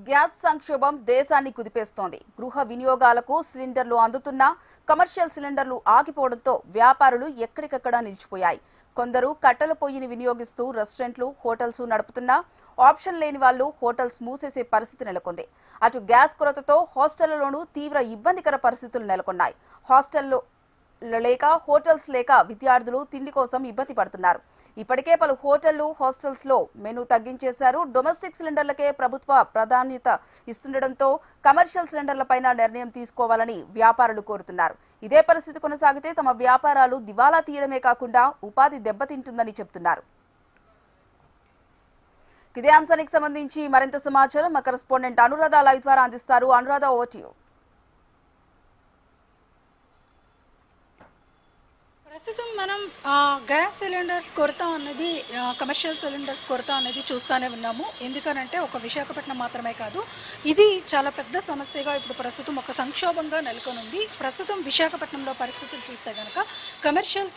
Gas సంక్షోభం దేశాన్ని కుదిపేస్తోంది. గృహ వినియోగాలకు సిలిండర్లు అందుతున్నా కమర్షియల్ సిలిండర్లు ఆగిపోవడంతో వ్యాపారులు ఎక్కడికక్కడ నిలిచిపోయాయి. కొందరు కట్టెల పొయ్యిని వినియోగిస్తూ రెస్టారెంట్లు, హోటల్స్ నడుపుతున్నా ఆప్షన్ లేని వాళ్ళు హోటల్స్ మూసేసే పరిస్థితి నెలకొంది. అటు గ్యాస్ కొరతతో హాస్టళ్లలోనూ తీవ్ర ఇబ్బందికర పరిస్థితులు నెలకొన్నాయి. హాస్టల్లో లేక హోటల్స్ లేక విద్యార్థులు తిండి కోసం ఇబ్బంది పడుతున్నారు. ఇప్పటికే పలు హోటళ్లు, హాస్టల్స్ లో మెనూ తగ్గించేశారు. డొమెస్టిక్ సిలిండర్లకే ప్రభుత్వ ప్రాధాన్యత ఇస్తుండటంతో కమర్షియల్ సిలిండర్లపైన నిర్ణయం తీసుకోవాలని వ్యాపారులు కోరుతున్నారు. ఇదే పరిస్థితి కొనసాగితే తమ వ్యాపారాలు దివాలా తీయడమే కాకుండా ఉపాధి దెబ్బతింటుందని చెబుతున్నారు. ఇదే అంశానికి సంబంధించి మరింత సమాచారం మా కరెస్పాండెంట్ అనురాధ లైవ్ ద్వారా అందిస్తారు. Anuradha, over to you. ప్రస్తుతం మనం గ్యాస్ సిలిండర్స్ కొరత అన్నది, కమర్షియల్ సిలిండర్స్ కొరత అనేది చూస్తూనే ఉన్నాము. ఎందుకనంటే ఒక విశాఖపట్నం మాత్రమే కాదు, ఇది చాలా పెద్ద సమస్యగా ఇప్పుడు ప్రస్తుతం ఒక సంక్షోభంగా నెలకొనుంది. ప్రస్తుతం విశాఖపట్నంలో పరిస్థితులు చూస్తే కనుక కమర్షియల్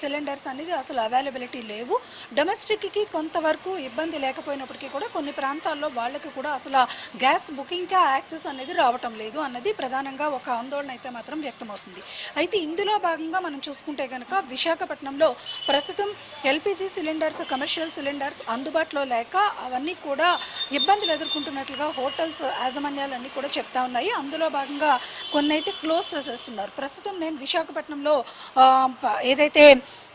సిలిండర్స్ అనేది అసలు అవైలబిలిటీ లేవు. డొమెస్టిక్కి కొంతవరకు ఇబ్బంది లేకపోయినప్పటికీ కూడా కొన్ని ప్రాంతాల్లో వాళ్ళకి కూడా అసలు గ్యాస్ బుకింగ్కి యాక్సెస్ అనేది రావటం లేదు అన్నది ప్రధానంగా ఒక ఆందోళన అయితే మాత్రం వ్యక్తమవుతుంది. అయితే ఇందులో భాగంగా మనం చూసుకుంటే కనుక విశాఖపట్నంలో ప్రస్తుతం ఎల్పిజి సిలిండర్స్, కమర్షియల్ సిలిండర్స్ అందుబాటులో లేక అవన్నీ కూడా ఇబ్బందులు ఎదుర్కొంటున్నట్లుగా హోటల్స్ యాజమాన్యాలన్నీ కూడా చెప్తా ఉన్నాయి. అందులో భాగంగా కొన్ని అయితే క్లోజ్ చేసేస్తున్నారు. ప్రస్తుతం నేను విశాఖపట్నంలో ఏదైతే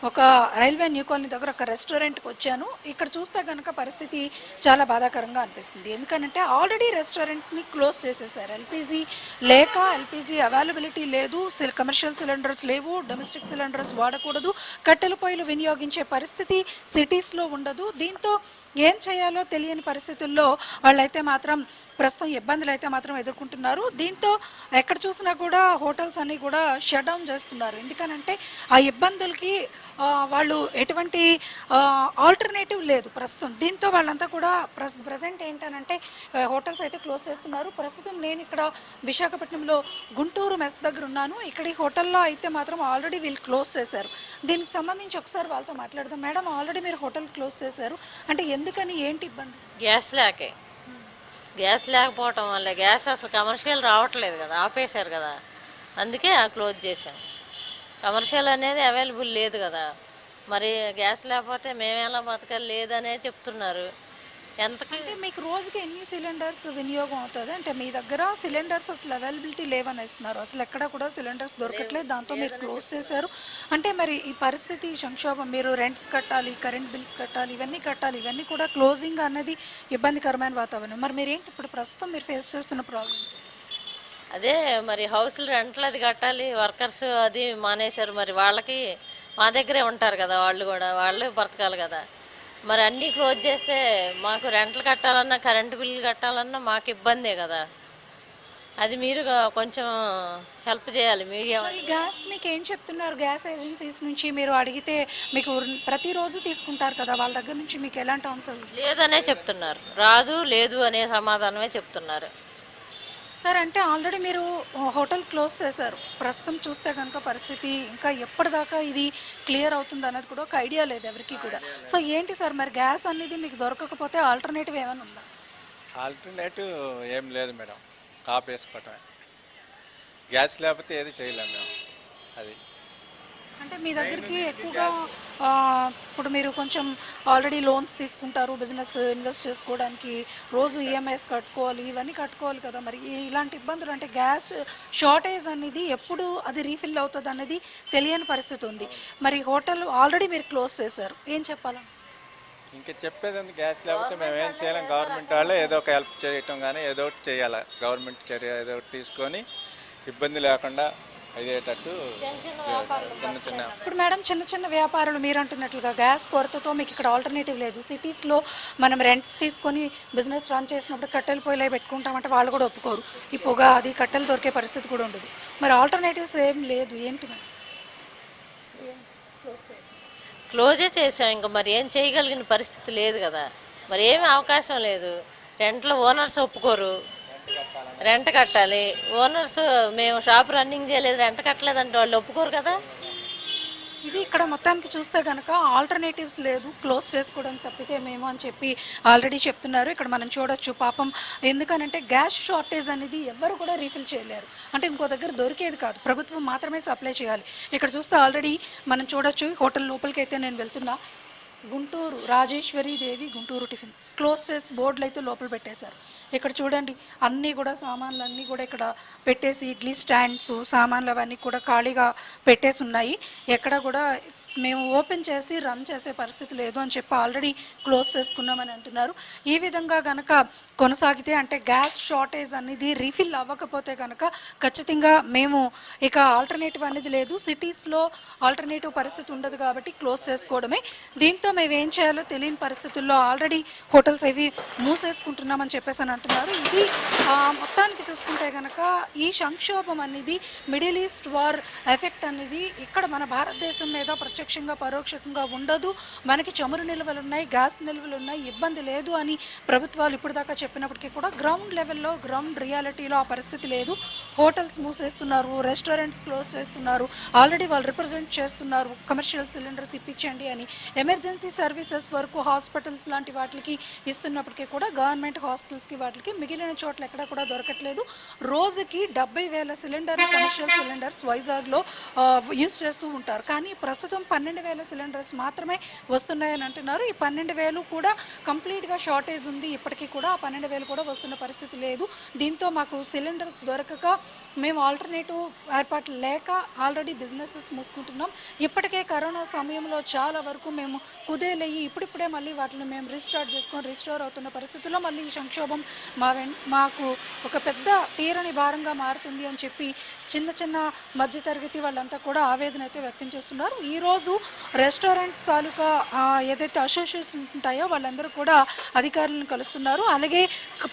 ఒక రైల్వే న్యూ కాలనీ దగ్గర ఒక రెస్టారెంట్కి వచ్చాను. ఇక్కడ చూస్తే కనుక పరిస్థితి చాలా బాధాకరంగా అనిపిస్తుంది. ఎందుకంటే ఆల్రెడీ రెస్టారెంట్స్ని క్లోజ్ చేసేసారు. ఎల్పిజి అవైలబిలిటీ లేదు, కమర్షియల్ సిలిండర్స్ లేవు, డొమెస్టిక్ సిలిండర్స్ వాడకూడదు, కట్టెల పొయ్యిలు వినియోగించే పరిస్థితి సిటీస్లో ఉండదు. దీంతో ఏం చేయాలో తెలియని పరిస్థితుల్లో వాళ్ళైతే మాత్రం ప్రస్తుతం ఇబ్బందులు అయితే మాత్రం ఎదుర్కొంటున్నారు. దీంతో ఎక్కడ చూసినా కూడా హోటల్స్ అన్నీ కూడా షట్ డౌన్ చేస్తున్నారు. ఎందుకనంటే ఆ ఇబ్బందులకి వాళ్ళు ఎటువంటి ఆల్టర్నేటివ్ లేదు ప్రస్తుతం. దీంతో వాళ్ళంతా కూడా ప్రజెంట్ ఏంటనంటే హోటల్స్ అయితే క్లోజ్ చేస్తున్నారు. ప్రస్తుతం నేను ఇక్కడ విశాఖపట్నంలో గుంటూరు మెస్ దగ్గర ఉన్నాను. ఇక్కడ ఈ హోటల్లో అయితే మాత్రం ఆల్రెడీ వీళ్ళు క్లోజ్ చేశారు. దీనికి సంబంధించి ఒకసారి వాళ్ళతో మాట్లాడదాం. మేడం, ఆల్రెడీ మీరు హోటల్ క్లోజ్ చేశారు అంటే ఎందుకని, ఏంటి ఇబ్బంది? గ్యాస్ లేకపోవటం వల్ల గ్యాస్ అసలు కమర్షియల్ రావట్లేదు కదా, ఆపేశారు కదా, అందుకే క్లోజ్ చేసాం. కమర్షియల్ అనేది అవైలబుల్ లేదు కదా, మరి గ్యాస్ లేకపోతే మేము ఎలా బతకాలి లేదనే చెప్తున్నారు. ఎంతకంటే మీకు రోజుకి ఎన్ని సిలిండర్స్ వినియోగం అవుతుంది? అంటే మీ దగ్గర సిలిండర్స్ అసలు అవైలబిలిటీ లేవని ఇస్తున్నారు, అసలు ఎక్కడ కూడా సిలిండర్స్ దొరకట్లేదు, దాంతో మీరు క్లోజ్ చేశారు. అంటే మరి ఈ పరిస్థితి సంక్షోభం, మీరు రెంట్స్ కట్టాలి, కరెంట్ బిల్స్ కట్టాలి, ఇవన్నీ కూడా క్లోజింగ్ అన్నది ఇబ్బందికరమైన వాతావరణం. మరి మీరేంటి ఇప్పుడు ప్రస్తుతం మీరు ఫేస్ చేస్తున్న ప్రాబ్లం? అదే మరి హౌస్లు రెంట్లు అది కట్టాలి, వర్కర్స్ అది మానేశారు. మరి వాళ్ళకి మా దగ్గరే ఉంటారు కదా, వాళ్ళు బ్రతకాలి కదా. మరి అన్నీ క్లోజ్ చేస్తే మాకు రెంట్లు కట్టాలన్నా, కరెంటు బిల్లు కట్టాలన్నా మాకు ఇబ్బందే కదా. అది మీరు కొంచెం హెల్ప్ చేయాలి మీడియా. గ్యాస్ మీకు ఏం చెప్తున్నారు? గ్యాస్ ఏజెన్సీస్ నుంచి మీరు అడిగితే మీకు ప్రతిరోజు తీసుకుంటారు కదా, వాళ్ళ దగ్గర నుంచి మీకు ఎలాంటి ఆన్సర్? లేదనే చెప్తున్నారు, లేదు అనే సమాధానమే చెప్తున్నారు. సార్, అంటే ఆల్రెడీ మీరు హోటల్ క్లోజ్ చేశారు. ప్రస్తుతం చూస్తే కనుక పరిస్థితి ఇంకా ఎప్పటిదాకా ఇది క్లియర్ అవుతుంది అన్నది కూడా ఒక ఐడియా లేదు ఎవరికి కూడా. సో ఏంటి సార్, మరి గ్యాస్ అనేది మీకు దొరకకపోతే ఆల్టర్నేటివ్ ఏమైనా ఉందా? ఆల్టర్నేటివ్ ఏం లేదు మేడం, ఆపేసుకోవటమే. గ్యాస్ లేకపోతే ఏది చేయలేము మేము. అది అంటే మీ దగ్గరికి ఎక్కువగా ఇప్పుడు మీరు కొంచెం ఆల్రెడీ లోన్స్ తీసుకుంటారు, బిజినెస్ ఇన్వెస్ట్ చేసుకోవడానికి, రోజు ఈఎంఐస్ కట్టుకోవాలి, ఇవన్నీ కట్టుకోవాలి కదా. మరి ఇలాంటి ఇబ్బందులు, అంటే గ్యాస్ షార్టేజ్ అనేది ఎప్పుడు అది రీఫిల్ అవుతుంది అనేది తెలియని పరిస్థితి ఉంది. మరి హోటల్ ఆల్రెడీ మీరు క్లోజ్ చేశారు, ఏం చెప్పాలి? ఇంకా చెప్పేది ఉంది, గ్యాస్ లేకపోతే మేము ఏం చేయలేం. గవర్నమెంట్ వాళ్ళే ఏదో ఒక హెల్ప్ చేయటం కానీ ఏదో ఒకటి చేయాలి. గవర్నమెంట్ చర్య ఏదో ఒకటి తీసుకొని ఇబ్బంది లేకుండా అయ్యేటట్టు చిన్న. ఇప్పుడు మేడం, చిన్న వ్యాపారులు మీరు అంటున్నట్లుగా గ్యాస్ కొరతతో మీకు ఇక్కడ ఆల్టర్నేటివ్ లేదు. సిటీస్లో మనం రెంట్స్ తీసుకొని బిజినెస్ రన్ చేసినప్పుడు కట్టెల పొయ్యిలో పెట్టుకుంటామంటే వాళ్ళు కూడా ఒప్పుకోరు. ఈ పొగ అది కట్టెలు దొరికే పరిస్థితి కూడా ఉండదు. మరి ఆల్టర్నేటివ్స్ ఏం లేదు, ఏంటి మేడం? క్లోజే చేసాం, ఇంకా మరి ఏం చేయగలిగిన పరిస్థితి లేదు కదా. మరి ఏమీ అవకాశం లేదు. రెంట్లో ఓనర్స్ ఒప్పుకోరు, రెంట్ కట్టాలి. ఓనర్స్ మేము షాప్ రన్నింగ్ చేయలేదు, రెంట్ కట్టలేదంటే వాళ్ళు ఒప్పుకోరు కదా. ఇది ఇక్కడ మొత్తానికి చూస్తే కనుక ఆల్టర్నేటివ్స్ లేదు, క్లోజ్ చేసుకోవడం తప్పితే మేము అని చెప్పి ఆల్రెడీ చెప్తున్నారు. ఇక్కడ మనం చూడొచ్చు పాపం, ఎందుకనంటే గ్యాస్ షార్టేజ్ అనేది ఎవరు కూడా రీఫిల్ చేయలేరు. అంటే ఇంకో దగ్గర దొరికేది కాదు, ప్రభుత్వం మాత్రమే సప్లై చేయాలి. ఇక్కడ చూస్తే ఆల్రెడీ మనం చూడొచ్చు, హోటల్ లోపలికి అయితే నేను వెళ్తున్నా, గుంటూరు రాజేశ్వరి దేవి గుంటూరు టిఫిన్స్ క్లోజ్ చేసి బోర్డులు అయితే లోపల పెట్టేశారు. ఇక్కడ చూడండి, అన్నీ కూడా సామాన్లు అన్నీ కూడా ఇక్కడ పెట్టేసి, ఇడ్లీ స్టాండ్స్ సామాన్లు అవన్నీ కూడా ఖాళీగా పెట్టేసి ఉన్నాయి. ఎక్కడ కూడా మేము ఓపెన్ చేసి రన్ చేసే పరిస్థితి లేదు అని చెప్పి ఆల్రెడీ క్లోజ్ చేసుకున్నామని అంటున్నారు. ఈ విధంగా కనుక కొనసాగితే, అంటే గ్యాస్ షార్టేజ్ అనేది రీఫిల్ అవ్వకపోతే కనుక ఖచ్చితంగా మేము ఇక ఆల్టర్నేటివ్ అనేది లేదు, సిటీస్లో ఆల్టర్నేటివ్ పరిస్థితి ఉండదు కాబట్టి క్లోజ్ చేసుకోవడమే. దీంతో మేము ఏం చేయాలో తెలియని పరిస్థితుల్లో ఆల్రెడీ హోటల్స్ ఏవి మూసేసుకుంటున్నామని చెప్పేసి అని అంటున్నారు. ఇది మొత్తానికి చూసుకుంటే కనుక ఈ సంక్షోభం అనేది, మిడిల్ ఈస్ట్ వార్ ఎఫెక్ట్ అనేది ఇక్కడ మన భారతదేశం మీద ప్రత్యక్షంగా పరోక్షంగా ఉండదు. మనకి చమురు నిల్వలు ఉన్నాయి, గ్యాస్ నిల్వలు ఉన్నాయి, ఇబ్బంది లేదు అని ప్రభుత్వాలు ఇప్పుడు దాకా చెప్పినప్పటికీ కూడా గ్రౌండ్ లెవెల్లో, గ్రౌండ్ రియాలిటీలో ఆ పరిస్థితి లేదు. హోటల్స్ మూసేస్తున్నారు, రెస్టారెంట్స్ క్లోజ్ చేస్తున్నారు, ఆల్రెడీ వాళ్ళు రిప్రజెంట్ చేస్తున్నారు కమర్షియల్ సిలిండర్స్ ఇప్పించండి అని. ఎమర్జెన్సీ సర్వీసెస్ వరకు హాస్పిటల్స్ లాంటి వాటికి ఇస్తున్నప్పటికీ కూడా గవర్నమెంట్ హాస్పిటల్స్కి వాటికి మిగిలిన చోట్ల ఎక్కడ కూడా దొరకట్లేదు. రోజుకి 70,000 సిలిండర్లు, కమర్షియల్ సిలిండర్స్ వైజాగ్లో యూజ్ చేస్తూ ఉంటారు. కానీ ప్రస్తుతం 12,000 సిలిండర్స్ మాత్రమే వస్తున్నాయని అంటున్నారు. ఈ 12,000 కూడా కంప్లీట్గా షార్టేజ్ ఉంది. ఇప్పటికీ కూడా ఆ 12,000 కూడా వస్తున్న పరిస్థితి లేదు. దీంతో మాకు సిలిండర్స్ దొరకక, మేము ఆల్టర్నేటివ్ ఏర్పాట్లు లేక ఆల్రెడీ బిజినెసెస్ మూసుకుంటున్నాం. ఇప్పటికే కరోనా సమయంలో చాలా వరకు మేము కుదేలయ్యి ఇప్పుడిప్పుడే మళ్ళీ వాటిని మేము రిస్టోర్ అవుతున్న పరిస్థితుల్లో మళ్ళీ ఈ సంక్షోభం మాకు ఒక పెద్ద తీరని భారంగా మారుతుంది అని చెప్పి చిన్న చిన్న మధ్యతరగతి వాళ్ళంతా కూడా ఆవేదన అయితే వ్యక్తం చేస్తున్నారు. ఈరోజు రెస్టారెంట్స్ తాలూకా ఏదైతే అసోసియేషన్ ఉంటాయో వాళ్ళందరూ కూడా అధికారులను కలుస్తున్నారు. అలాగే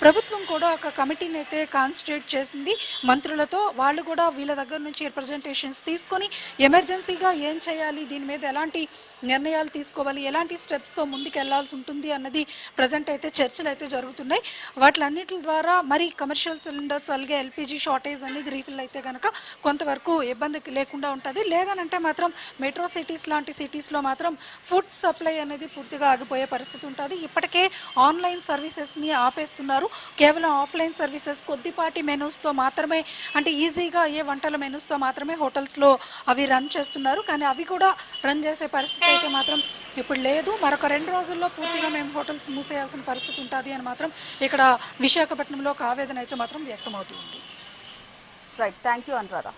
ప్రభుత్వం కూడా ఒక కమిటీని అయితే కాన్స్టిట్యూట్ చేసింది మంత్రులతో. వాళ్ళు కూడా వీళ్ళ దగ్గర నుంచి రిప్రజెంటేషన్స్ తీసుకొని ఎమర్జెన్సీగా ఏం చేయాలి, దీని మీద ఎలాంటి నిర్ణయాలు తీసుకోవాలి, ఎలాంటి స్టెప్స్తో ముందుకు వెళ్లాల్సి ఉంటుంది అన్నది ప్రజెంట్ అయితే చర్చలు అయితే జరుగుతున్నాయి. వాటిలన్నిటి ద్వారా మరి కమర్షియల్ సిలిండర్స్, అలాగే ఎల్పిజి షార్టేజ్ అనేది రీఫిల్ అయితే కనుక కొంతవరకు ఇబ్బంది లేకుండా ఉంటుంది. లేదనంటే మాత్రం మెట్రో సిటీస్ లాంటి సిటీస్లో మాత్రం ఫుడ్ సప్లై అనేది పూర్తిగా ఆగిపోయే పరిస్థితి ఉంటుంది. ఇప్పటికే ఆన్లైన్ సర్వీసెస్ని ఆపేస్తున్నారు. కేవలం ఆఫ్లైన్ సర్వీసెస్ కొద్దిపాటి మెనూస్తో మాత్రమే, అంటే ఈజీగా అయ్యే వంటల మెనూస్తో మాత్రమే హోటల్స్లో అవి రన్ చేస్తున్నారు. కానీ అవి కూడా రన్ చేసే పరిస్థితి అయితే మాత్రం ఇప్పుడు లేదు. మరొక 2 రోజుల్లో పూర్తిగా మేము హోటల్స్ మూసేయాల్సిన పరిస్థితి ఉంటుంది అని మాత్రం ఇక్కడ విశాఖపట్నంలో ఒక ఆవేదన అయితే మాత్రం వ్యక్తమవుతుంది. Right, thank you Anuradha.